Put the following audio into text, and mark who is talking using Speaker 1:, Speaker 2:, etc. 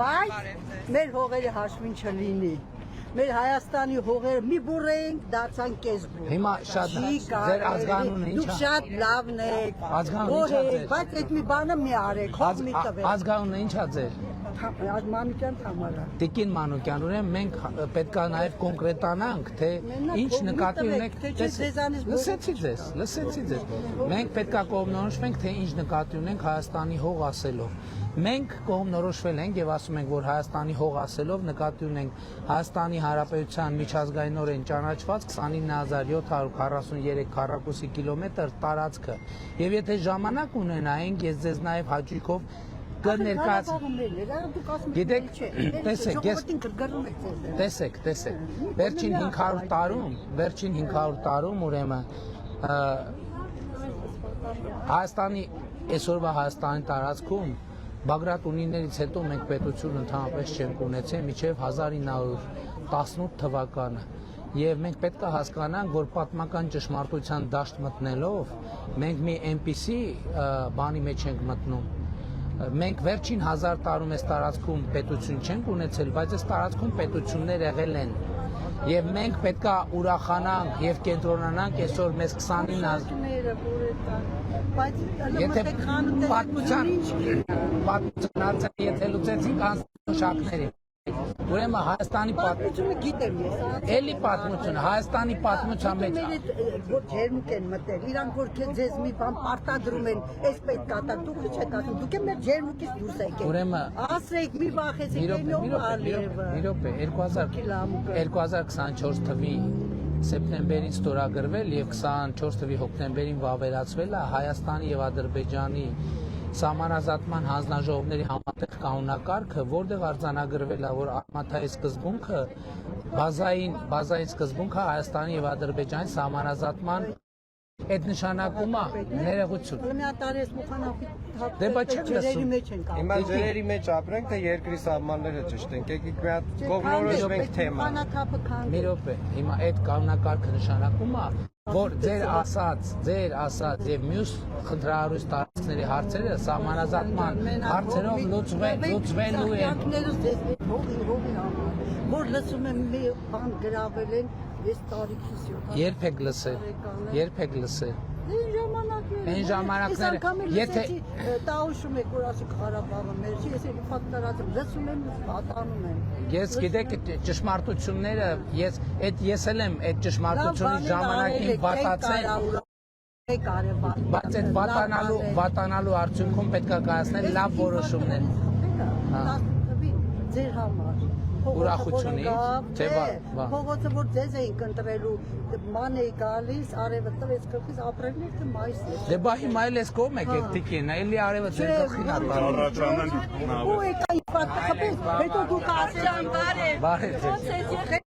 Speaker 1: Բայց մեր հողերը հաշվին չլինի։ Մեր Հայաստանի հողերը մի բուռ էինք, դարձան կես բուռ։
Speaker 2: Հիմա շատ ձեր ազգանունը ինչ է։
Speaker 1: Դուք շատ լավն եք։ Բայց այդ մի բանը մի արեք, հող մի տվեք։
Speaker 2: Ազգանունը ինչ է ձեր։
Speaker 1: Մանուկյան Թամարա։
Speaker 2: Տիկին Մանուկյան, ուրեմն մենք պետք է նաև կոնկրետանանք, թե ինչ նկատի ունենք։ Լսեցի ձեզ։ Մենք պետք է կողմնորոշվենք, թե ինչ նկատի ունենք Հայաստանի հող ասելով։ Մենք կողմնորոշվել ենք եւ ասում ենք, որ Հայաստանի հող ասելով նկատի ունենք Հայաստանի Հանրապետության միջազգայինորեն ճանաչված 29743 քառակուսի կիլոմետր տարածքը։ Եվ եթե ժամանակ ունենայինք, ես ձեզ նաև հաճույքով Գիտեք, տեսեք, վերջին 500 տարում ուրեմն Հայաստանի այսօրվա Հայաստանի տարածքում Բագրատ ունիներից հետո մենք պետություն ընդհանրապես չենք ունեցել մինչև 1918 թվականը եւ մենք պետք է հասկանանք, որ պատմական ճշմարտության դաշտ մտնելով մենք մի այնպիսի բանի մեջ ենք մտնում Մենք վերջին 1000 տարում այս տարածքում պետություն չենք ունեցել, բայց այս տարածքում պետություններ եղել են։ Եվ մենք պետք է ուրախանանք եւ կենտրոնանանք այսօր մեզ 29 Եթե պատմության եթե լուծեցինք անշակների Ուրեմն Հայաստանի պատմությունը
Speaker 1: գիտեմ ես,
Speaker 2: էլի պատմությունը, Հայաստանի պատմության մեջ
Speaker 1: որ ջերմուկ են մտել, իրանք որ ձեզ մի բան պարտադրում են, այս պետք է տա, դուք չեք ասում, դուք մեր ջերմուկից դուրս եկեք։
Speaker 2: Ուրեմն
Speaker 1: ասեք, մի վախեցեք,
Speaker 2: մի րոպե 2024 թվականի սեպտեմբերին ստորագրվել եւ 24 թվականի հոկտեմբերին վավերացվել է Հայաստանի եւ Ադրբեջանի Սահմանազատման հանձնաժողովների համատեղ կանոնակարգը, որտեղ արձանագրվել է, որ արմատայի սկզբունքը բազային սկզբունքը Հայաստանի եւ Ադրբեջանի սահմանազատման այդ նշանակում է ներողություն։ Դե բայց չեք լսում։
Speaker 3: Հիմա ջրերի մեջ ապրենք, թե երկրի սահմանները ճշտենք, եկեք մի հատ կողմնորոշվենք թեման։
Speaker 2: Մի րոպե, հիմա այդ կանոնակարգը նշանակում է, որ ձեր ասած եւ մյուս խնդրահարույց տարածքների հարցերը սահմանազատման հարցերով լուծվելու են։
Speaker 1: Որ լսում եմ մի բան գրավել են, ես տարիքից 7
Speaker 2: Երբ եք լսել։ Այն ժամանակները եթե
Speaker 1: տաուշում եք որ ասի Ղարաբաղը մեր չի, ես էլի ֆակտորացում լսում եմ, պատանում եմ։
Speaker 2: Ես գիտեք ճշմարտությունները, ես էլ եմ այդ ճշմարտությունի ժամանակին վատացել։ Բայց այդ վատանալու արդյունքում պետք է կայացնել լավ որոշումներ։
Speaker 1: Ձեր համար
Speaker 2: ուրախությունից, թե
Speaker 1: փողոցը որ ձեզ էինք ընտրելու, ման էի գալիս, արևը տվեց գլխից, ապրելն էր թե մայիսն էր։
Speaker 2: Դե բա հիմա էլ էս կողմ եք տիկին, էլի արևը ձեր գլխին է
Speaker 1: Ու եկա իպատ խփեց, հետո դուք ասել
Speaker 2: բարև։